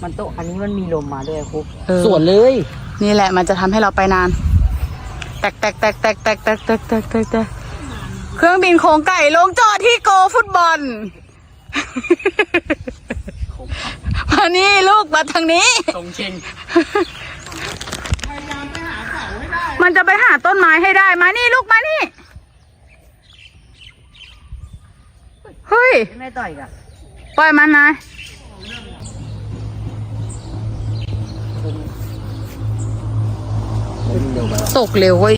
มันโตอันนี้มันมีลมมาด้วยครู สวนเลย นี่แหละมันจะทำให้เราไปนาน แตกเครื่องบินโครงไก่ลงจอดที่โกฟุตบอล มานี่ลูกมาทางนี้ ตรงเชง มันจะไปหาต้นไม้ให้ได้มานี่ลูกมานี่ เฮ้ย ไม่ต่อยกัน ปล่อยมันนะตกเร็วเว้ย